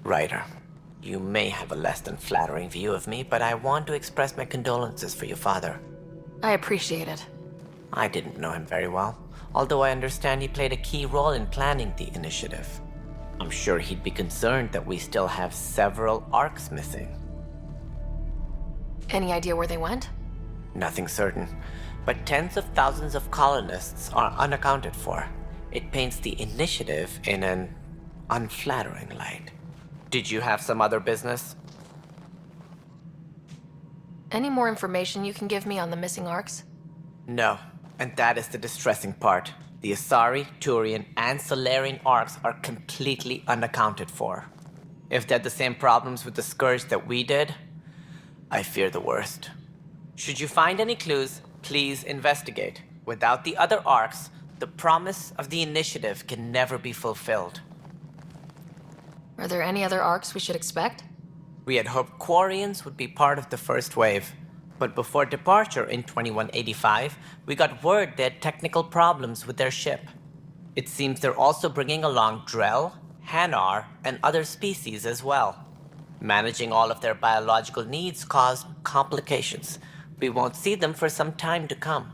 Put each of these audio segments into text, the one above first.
Ryder, you may have a less than flattering view of me, but I want to express my condolences for your father. I appreciate it. I didn't know him very well, although I understand he played a key role in planning the initiative. I'm sure he'd be concerned that we still have several arcs missing. Any idea where they went? Nothing certain, but tens of thousands of colonists are unaccounted for. It paints the initiative in an unflattering light. Did you have some other business? Any more information you can give me on the missing arcs? No, and that is the distressing part. The Asari, Turian, and Solarian arcs are completely unaccounted for. If they had the same problems with the Scourge that we did, I fear the worst. Should you find any clues, please investigate. Without the other arcs, the promise of the initiative can never be fulfilled. Are there any other arcs we should expect? We had hoped Quarians would be part of the first wave, but before departure in 2185, we got word they had technical problems with their ship. It seems they're also bringing along Drell, Hanar, and other species as well. Managing all of their biological needs caused complications. We won't see them for some time to come.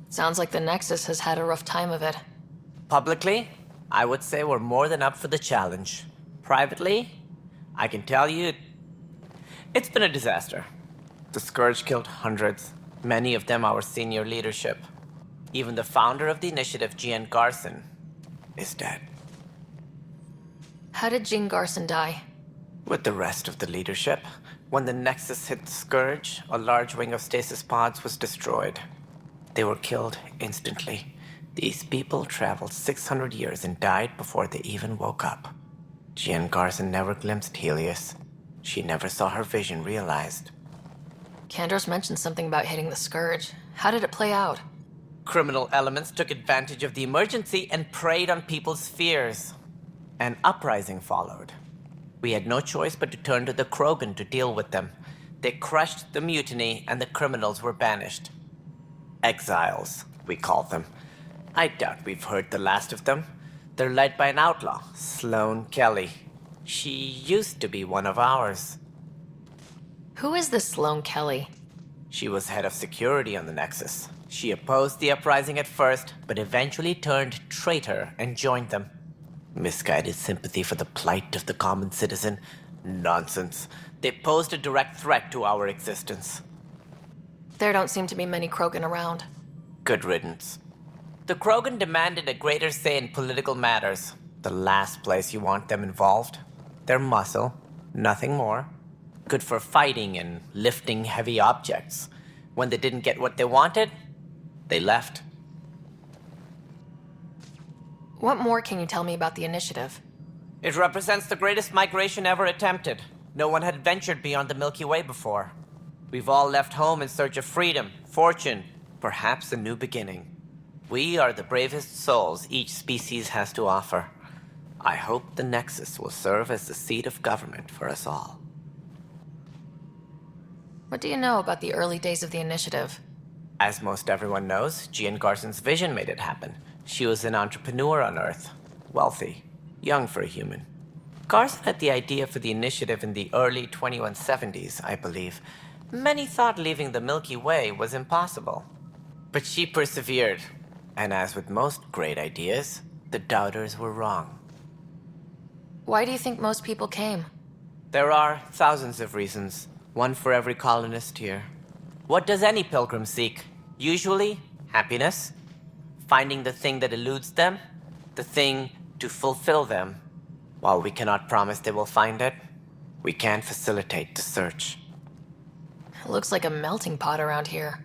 Sounds like the Nexus has had a rough time of it. Publicly, I would say we're more than up for the challenge. Privately, I can tell you, it's been a disaster. The Scourge killed hundreds, many of them our senior leadership. Even the founder of the initiative, Jean Garson, is dead. How did Jean Garson die? With the rest of the leadership, when the Nexus hit the Scourge, a large wing of stasis pods was destroyed. They were killed instantly. These people traveled 600 years and died before they even woke up. Jean Garson never glimpsed Helios. She never saw her vision realized. Kandros mentioned something about hitting the Scourge. How did it play out? Criminal elements took advantage of the emergency and preyed on people's fears. An uprising followed. We had no choice but to turn to the Krogan to deal with them. They crushed the mutiny and the criminals were banished. Exiles, we call them. I doubt we've heard the last of them. They're led by an outlaw, Sloane Kelly. She used to be one of ours. Who is this Sloane Kelly? She was head of security on the Nexus. She opposed the uprising at first, but eventually turned traitor and joined them. Misguided sympathy for the plight of the common citizen? Nonsense. They posed a direct threat to our existence. There don't seem to be many Krogan around. Good riddance. The Krogan demanded a greater say in political matters. The last place you want them involved. They're muscle, nothing more. Good for fighting and lifting heavy objects. When they didn't get what they wanted, they left. What more can you tell me about the initiative? It represents the greatest migration ever attempted. No one had ventured beyond the Milky Way before. We've all left home in search of freedom, fortune, perhaps a new beginning. We are the bravest souls each species has to offer. I hope the Nexus will serve as the seat of government for us all. What do you know about the early days of the initiative? As most everyone knows, Jean Garson's vision made it happen. She was an entrepreneur on Earth, wealthy, young for a human. Garson had the idea for the initiative in the early 2170s, I believe. Many thought leaving the Milky Way was impossible. But she persevered, and as with most great ideas, the doubters were wrong. Why do you think most people came? There are thousands of reasons, one for every colonist here. What does any pilgrim seek? Usually, happiness. Finding the thing that eludes them, the thing to fulfill them. While we cannot promise they will find it, we can facilitate the search. It looks like a melting pot around here.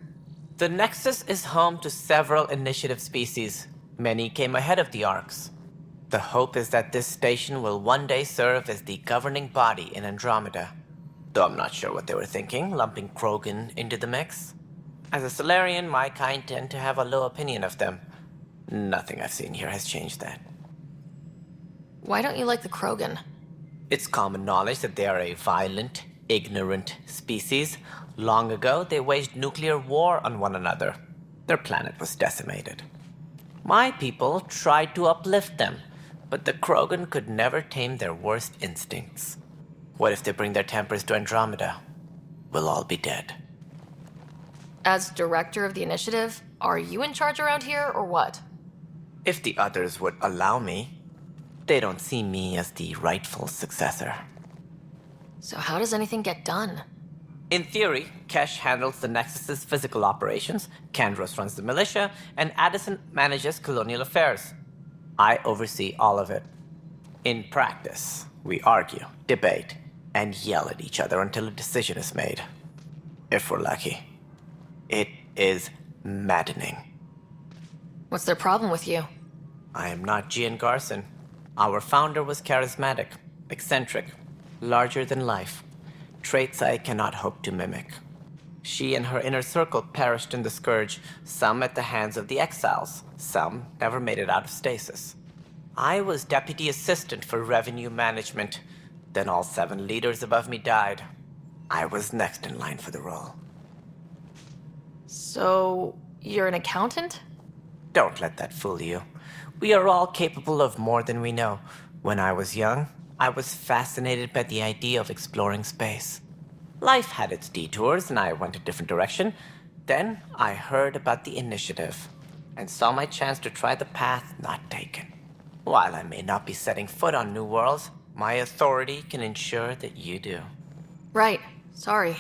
The Nexus is home to several initiative species. Many came ahead of the arcs. The hope is that this station will one day serve as the governing body in Andromeda. Though I'm not sure what they were thinking, lumping Krogan into the mix. As a Solarian, my kind tend to have a low opinion of them. Nothing I've seen here has changed that. Why don't you like the Krogan? It's common knowledge that they are a violent, ignorant species. Long ago, they waged nuclear war on one another. Their planet was decimated. My people tried to uplift them, but the Krogan could never tame their worst instincts. What if they bring their tempers to Andromeda? We'll all be dead. As director of the initiative, are you in charge around here, or what? If the others would allow me, they don't see me as the rightful successor. So how does anything get done? In theory, Kesh handles the Nexus's physical operations, Kandros runs the militia, and Addison manages colonial affairs. I oversee all of it. In practice, we argue, debate, and yell at each other until a decision is made. If we're lucky. It is maddening. What's their problem with you? I am not Gian Garson. Our founder was charismatic, eccentric, larger than life. Traits I cannot hope to mimic. She and her inner circle perished in the Scourge, some at the hands of the Exiles, some never made it out of stasis. I was deputy assistant for revenue management. Then all 7 leaders above me died. I was next in line for the role. So, you're an accountant? Don't let that fool you. We are all capable of more than we know. When I was young, I was fascinated by the idea of exploring space. Life had its detours, and I went a different direction. Then I heard about the initiative, and saw my chance to try the path not taken. While I may not be setting foot on new worlds, my authority can ensure that you do. Right. Sorry.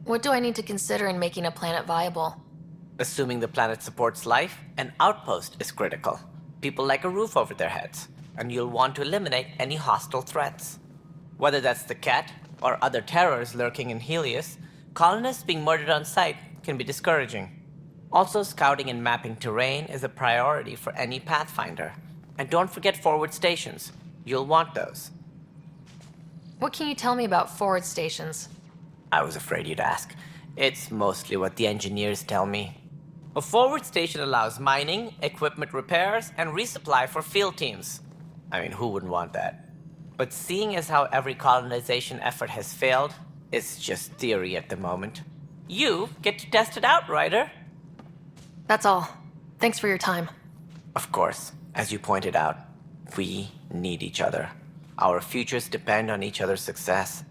What do I need to consider in making a planet viable? Assuming the planet supports life, an outpost is critical. People like a roof over their heads, and you'll want to eliminate any hostile threats. Whether that's the cat or other terrors lurking in Helios, colonists being murdered on sight can be discouraging. Also, scouting and mapping terrain is a priority for any Pathfinder. And don't forget forward stations. You'll want those. What can you tell me about forward stations? I was afraid you'd ask. It's mostly what the engineers tell me. A forward station allows mining, equipment repairs, and resupply for field teams. I mean, who wouldn't want that? But seeing as how every colonization effort has failed, it's just theory at the moment. You get to test it out, Ryder. That's all. Thanks for your time. Of course, as you pointed out, we need each other. Our futures depend on each other's success.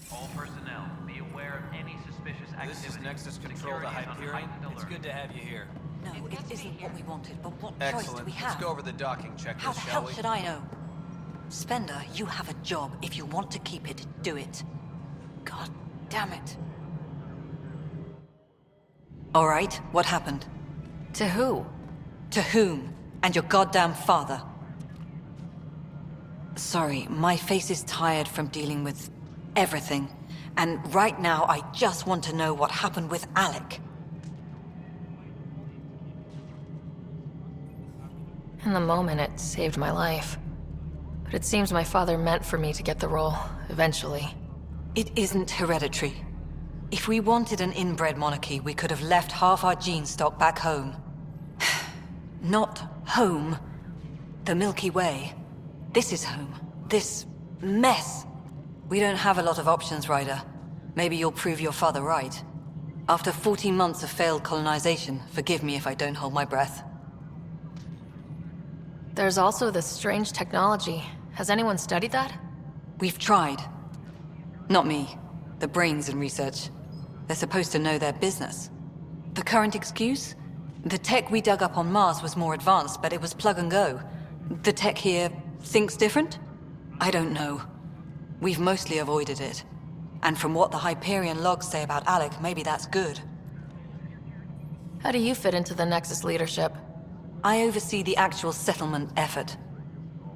All personnel, be aware of any suspicious activity. This is Nexus Control to Hyperion. It's good to have you here. No, it isn't what we wanted, but what choice do Excellent. we Let's have? go over the docking How checklist, the shall hell we? should I know? Spender, you have a job. If you want to keep it, do it. God damn it. All right, what happened? To who? To whom? And your goddamn father. Sorry, my face is tired from dealing with everything. And right now, I just want to know what happened with Alec. In the moment, it saved my life. But it seems my father meant for me to get the role, eventually. It isn't hereditary. If we wanted an inbred monarchy, we could have left half our gene stock back home. Not home. The Milky Way. This is home. This mess. We don't have a lot of options, Ryder. Maybe you'll prove your father right. After 14 months of failed colonization, forgive me if I don't hold my breath. There's also this strange technology. Has anyone studied that? We've tried. Not me. The brains in research. They're supposed to know their business. The current excuse? The tech we dug up on Mars was more advanced, but it was plug and go. The tech here thinks different? I don't know. We've mostly avoided it. And from what the Hyperion logs say about Alec, maybe that's good. How do you fit into the Nexus leadership? I oversee the actual settlement effort.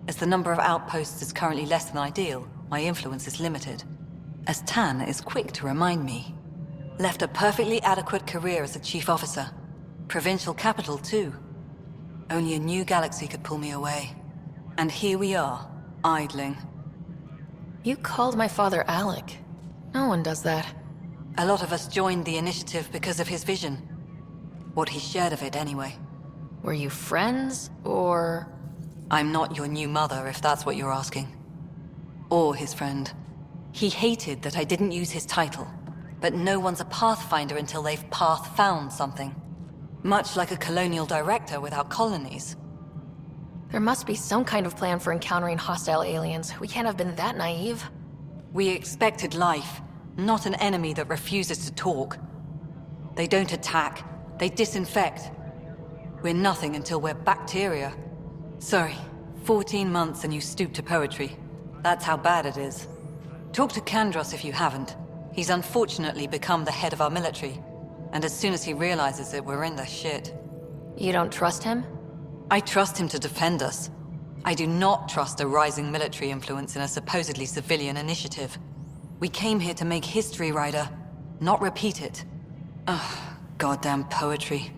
As the number of outposts is currently less than ideal, my influence is limited. As Tan is quick to remind me. Left a perfectly adequate career as a chief officer. Provincial capital, too. Only a new galaxy could pull me away. And here we are, idling. You called my father Alec. No one does that. A lot of us joined the initiative because of his vision. What he shared of it, anyway. Were you friends, or...? I'm not your new mother, if that's what you're asking. Or his friend. He hated that I didn't use his title. But no one's a pathfinder until they've path-found something. Much like a colonial director without colonies. There must be some kind of plan for encountering hostile aliens. We can't have been that naive. We expected life, not an enemy that refuses to talk. They don't attack, they disinfect. We're nothing until we're bacteria. Sorry, 14 months and you stoop to poetry. That's how bad it is. Talk to Kandros if you haven't. He's unfortunately become the head of our military. And as soon as he realizes it, we're in the shit. You don't trust him? I trust him to defend us. I do not trust a rising military influence in a supposedly civilian initiative. We came here to make history, Ryder, not repeat it. Ugh, goddamn poetry.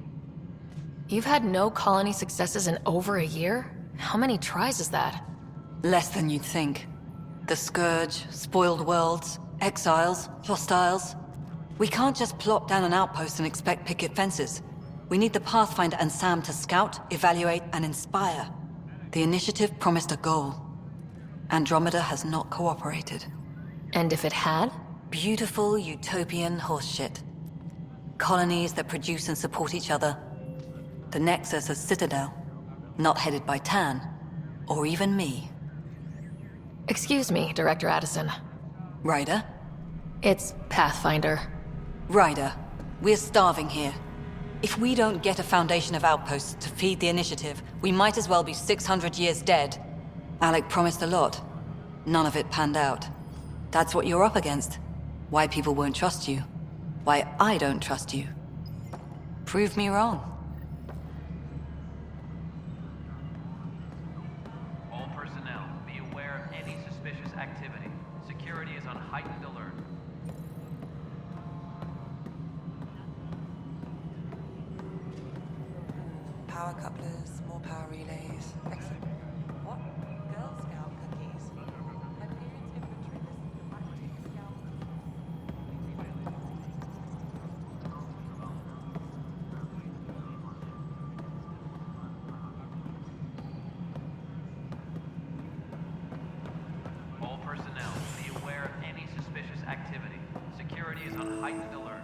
You've had no colony successes in over a year? How many tries is that? Less than you'd think. The Scourge, spoiled worlds, exiles, hostiles. We can't just plop down an outpost and expect picket fences. We need the Pathfinder and Sam to scout, evaluate, and inspire. The initiative promised a goal. Andromeda has not cooperated. And if it had? Beautiful utopian horseshit. Colonies that produce and support each other. The Nexus as Citadel. Not headed by Tan. Or even me. Excuse me, Director Addison. Ryder? It's Pathfinder. Ryder, we're starving here. If we don't get a foundation of outposts to feed the initiative, we might as well be 600 years dead. Alec promised a lot. None of it panned out. That's what you're up against. Why people won't trust you. Why I don't trust you. Prove me wrong. All personnel, be aware of any suspicious activity. Security is on heightened alert. Power couplers, more power relays. Excellent. What? Girl Scout cookies. Hyperion's infantry listen to Scout. All personnel, be aware of any suspicious activity. Security is on heightened alert.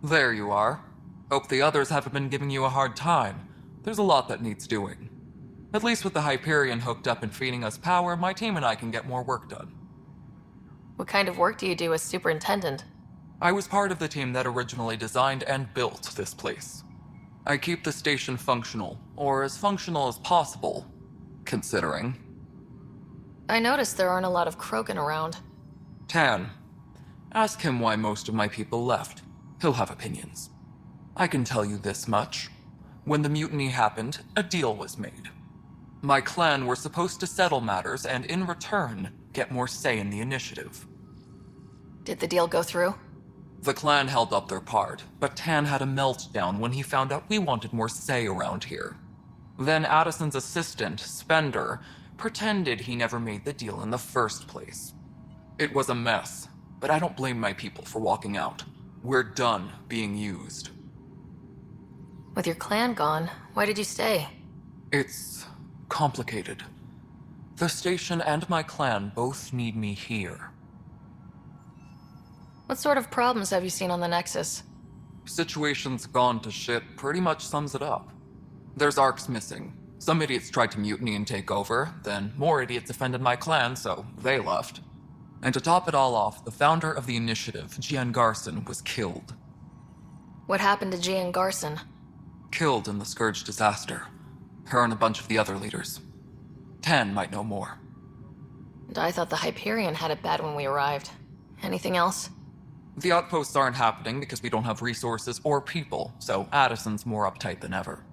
There you are. Hope the others haven't been giving you a hard time. There's a lot that needs doing. At least with the Hyperion hooked up and feeding us power, my team and I can get more work done. What kind of work do you do as superintendent? I was part of the team that originally designed and built this place. I keep the station functional, or as functional as possible, considering. I noticed there aren't a lot of Krogan around. Tan. Ask him why most of my people left. He'll have opinions. I can tell you this much. When the mutiny happened, a deal was made. My clan were supposed to settle matters and, in return, get more say in the initiative. Did the deal go through? The clan held up their part, but Tan had a meltdown when he found out we wanted more say around here. Then Addison's assistant, Spender, pretended he never made the deal in the first place. It was a mess, but I don't blame my people for walking out. We're done being used. With your clan gone, why did you stay? It's complicated. The station and my clan both need me here. What sort of problems have you seen on the Nexus? Situation's gone to shit pretty much sums it up. There's arcs missing. Some idiots tried to mutiny and take over, then more idiots offended my clan, so they left. And to top it all off, the founder of the initiative, Gian Garson, was killed. What happened to Gian Garson? Killed in the Scourge disaster. Her and a bunch of the other leaders. Tan might know more. And I thought the Hyperion had it bad when we arrived. Anything else? The outposts aren't happening because we don't have resources or people, so Addison's more uptight than ever.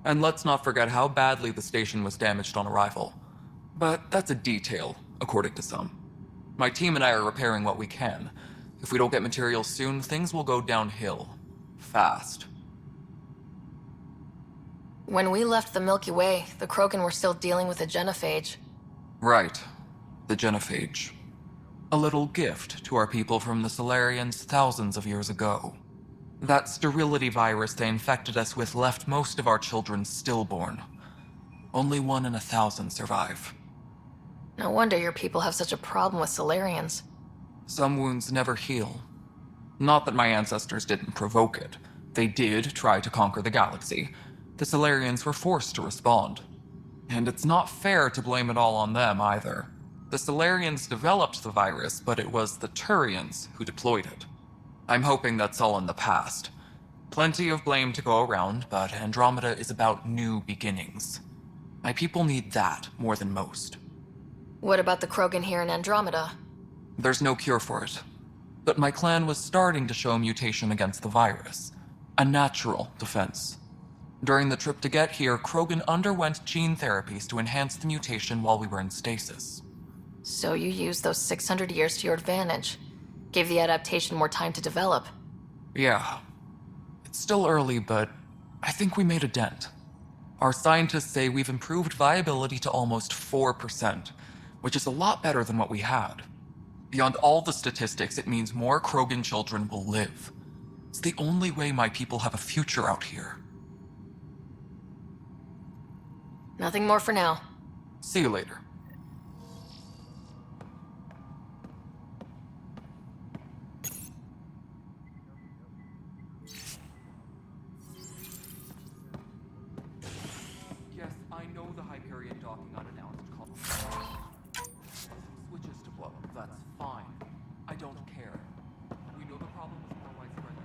And let's not forget how badly the station was damaged on arrival. But that's a detail, according to some. My team and I are repairing what we can. If we don't get materials soon, things will go downhill. Fast. When we left the Milky Way, the Krogan were still dealing with a genophage. Right. The genophage. A little gift to our people from the Solarians thousands of years ago. That sterility virus they infected us with left most of our children stillborn. Only 1 in 1,000 survive. No wonder your people have such a problem with Solarians. Some wounds never heal. Not that my ancestors didn't provoke it. They did try to conquer the galaxy. The Solarians were forced to respond. And it's not fair to blame it all on them either. The Solarians developed the virus, but it was the Turians who deployed it. I'm hoping that's all in the past. Plenty of blame to go around, but Andromeda is about new beginnings. My people need that more than most. What about the Krogan here in Andromeda? There's no cure for it. But my clan was starting to show mutation against the virus. A natural defense. During the trip to get here, Krogan underwent gene therapies to enhance the mutation while we were in stasis. So you used those 600 years to your advantage. Gave the adaptation more time to develop. Yeah. It's still early, but I think we made a dent. Our scientists say we've improved viability to almost 4%, which is a lot better than what we had. Beyond all the statistics, it means more Krogan children will live. It's the only way my people have a future out here. Nothing more for now. See you later. Yes, I know the Hyperion docking unannounced called switches to blow. That's fine. I don't care. We know the problem is more widespread.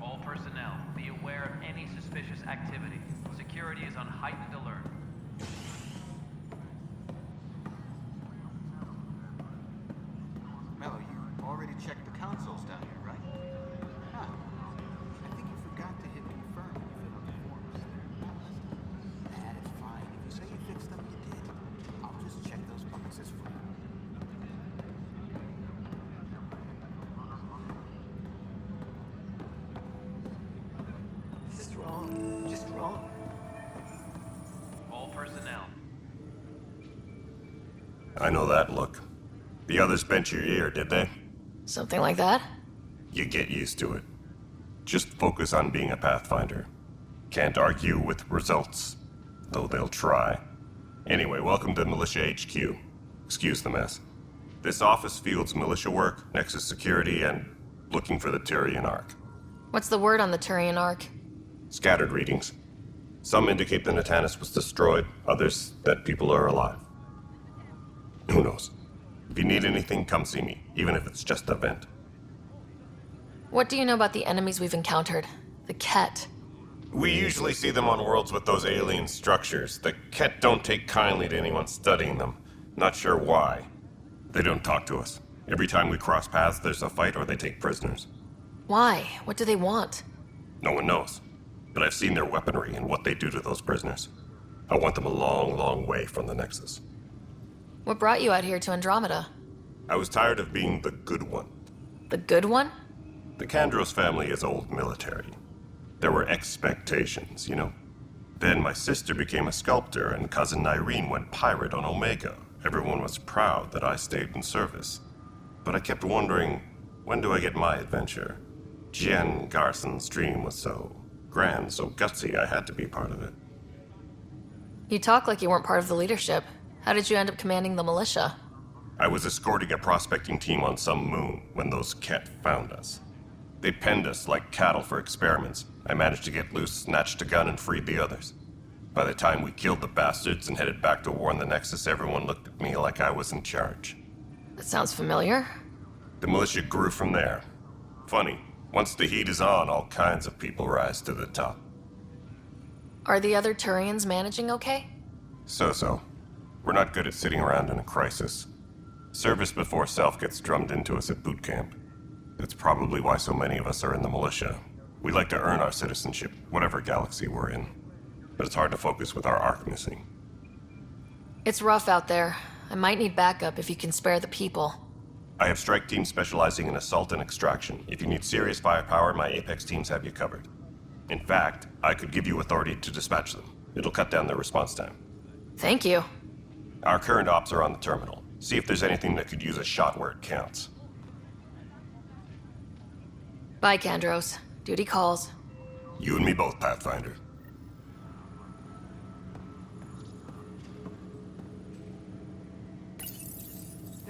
All personnel, be aware of any suspicious activity. Security is on heightened alert. Mello, you already checked the consoles down here, right? Huh. I think you forgot to hit confirm when you filled out the forms. It's fine. If you say you fixed them, you did. I'll just check those boxes for you. Just wrong. Just wrong. All personnel. I know that look. The others bent your ear, did they? Something like that? You get used to it. Just focus on being a Pathfinder. Can't argue with results, though they'll try. Anyway, welcome to Militia HQ. Excuse the mess. This office fields militia work, Nexus security, and looking for the Turian Ark. What's the word on the Turian Ark? Scattered readings. Some indicate the Natanus was destroyed, others that people are alive. Who knows? If you need anything, come see me, even if it's just a vent. What do you know about the enemies we've encountered? The Ket. We usually see them on worlds with those alien structures. The Ket don't take kindly to anyone studying them. Not sure why. They don't talk to us. Every time we cross paths, there's a fight or they take prisoners. Why? What do they want? No one knows. But I've seen their weaponry and what they do to those prisoners. I want them a long, long way from the Nexus. What brought you out here to Andromeda? I was tired of being the good one. The good one? The Kandros family is old military. There were expectations, you know. Then my sister became a sculptor and cousin Irene went pirate on Omega. Everyone was proud that I stayed in service. But I kept wondering, when do I get my adventure? Jen Garson's dream was so grand, so gutsy, I had to be part of it. You talk like you weren't part of the leadership. How did you end up commanding the militia? I was escorting a prospecting team on some moon when those Ket found us. They penned us like cattle for experiments. I managed to get loose, snatched a gun, and freed the others. By the time we killed the bastards and headed back to warn the Nexus, everyone looked at me like I was in charge. That sounds familiar. The militia grew from there. Funny, once the heat is on, all kinds of people rise to the top. Are the other Turians managing okay? So-so. We're not good at sitting around in a crisis. Service before self gets drummed into us at boot camp. That's probably why so many of us are in the militia. We like to earn our citizenship, whatever galaxy we're in. But it's hard to focus with our arc missing. It's rough out there. I might need backup if you can spare the people. I have strike teams specializing in assault and extraction. If you need serious firepower, my Apex teams have you covered. In fact, I could give you authority to dispatch them. It'll cut down their response time. Thank you. Our current ops are on the terminal. See if there's anything that could use a shot where it counts. Bye, Kandros. Duty calls. You and me both, Pathfinder.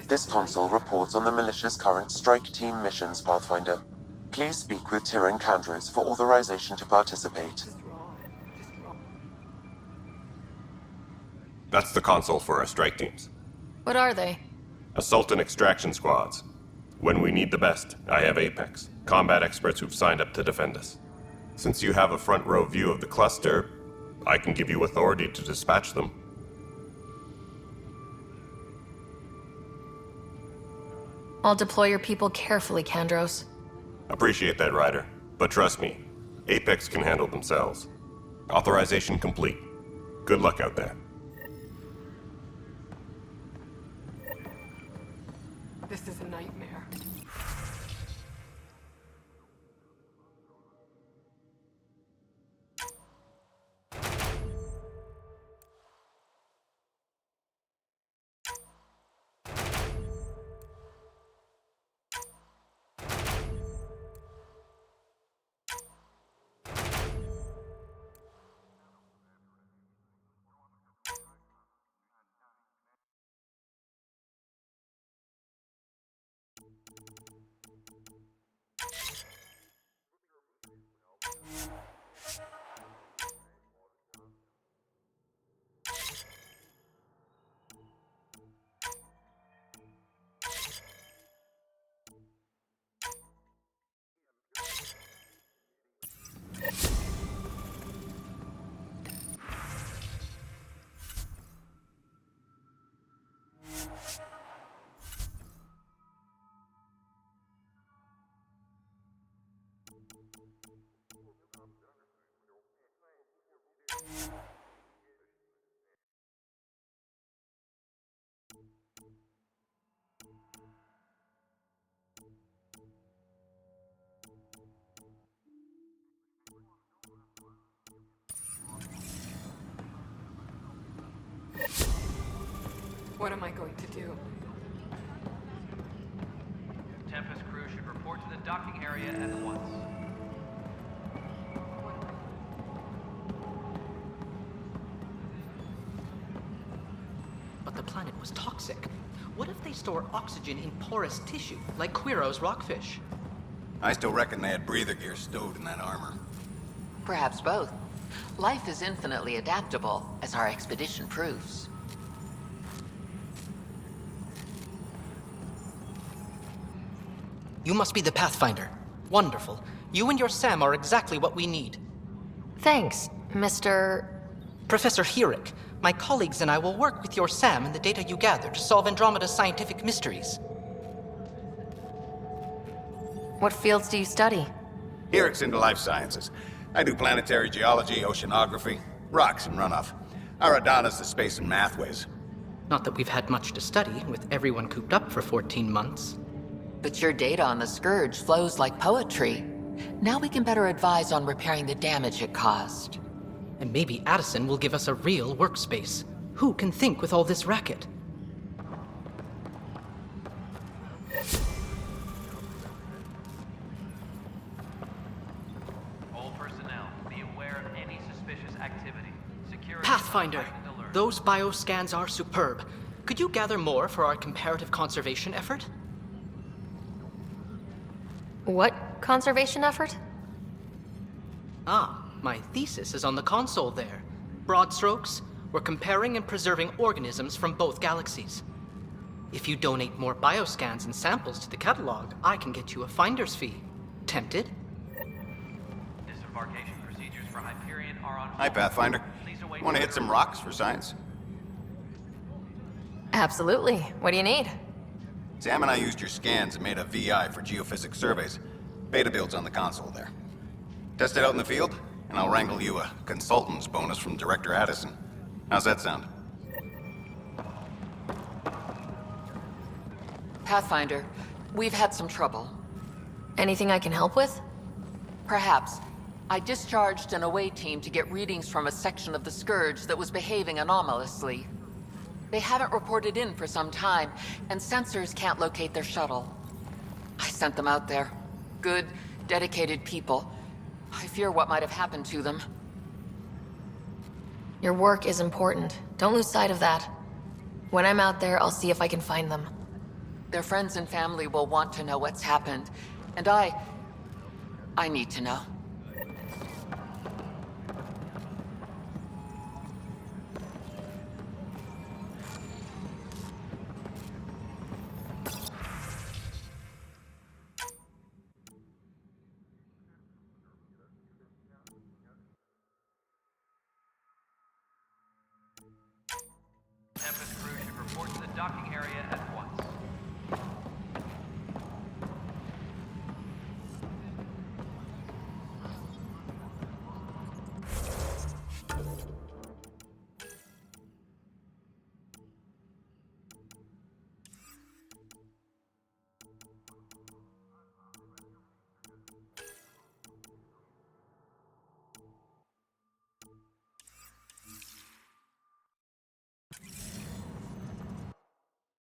This console reports on the militia's current strike team missions, Pathfinder. Please speak with Tyrion Kandros for authorization to participate. That's the console for our strike teams. What are they? Assault and extraction squads. When we need the best, I have Apex, combat experts who've signed up to defend us. Since you have a front row view of the cluster, I can give you authority to dispatch them. I'll deploy your people carefully, Kandros. Appreciate that, Ryder. But trust me, Apex can handle themselves. Authorization complete. Good luck out there. This is a nightmare. What am I going to do? Tempest crew should report to the docking area at once. But the planet was toxic. What if they store oxygen in porous tissue, like Quiro's rockfish? I still reckon they had breather gear stowed in that armor. Perhaps both. Life is infinitely adaptable, as our expedition proves. You must be the Pathfinder. Wonderful. You and your Sam are exactly what we need. Thanks, Mr. Professor Herrick, my colleagues and I will work with your Sam and the data you gather to solve Andromeda's scientific mysteries. What fields do you study? Herrick's into life sciences. I do planetary geology, oceanography, rocks and runoff. Aradana's the space and math whiz. Not that we've had much to study, with everyone cooped up for 14 months. But your data on the Scourge flows like poetry. Now we can better advise on repairing the damage it caused. And maybe Addison will give us a real workspace. Who can think with all this racket? All personnel, be aware of any suspicious activity. Security. Pathfinder, those bioscans are superb. Could you gather more for our comparative conservation effort? What conservation effort? Ah, my thesis is on the console there. Broad strokes, we're comparing and preserving organisms from both galaxies. If you donate more bioscans and samples to the catalog, I can get you a finder's fee. Tempted? Disembarkation procedures for Hyperion are on hold. Hi, Pathfinder. Please await Want to hit further some rocks for science? Absolutely. What do you need? Sam and I used your scans and made a VI for geophysics surveys. Beta build's on the console there. Test it out in the field, and I'll wrangle you a consultant's bonus from Director Addison. How's that sound? Pathfinder, we've had some trouble. Anything I can help with? Perhaps. I discharged an away team to get readings from a section of the Scourge that was behaving anomalously. They haven't reported in for some time, and sensors can't locate their shuttle. I sent them out there. Good, dedicated people. I fear what might have happened to them. Your work is important. Don't lose sight of that. When I'm out there, I'll see if I can find them. Their friends and family will want to know what's happened, and I need to know.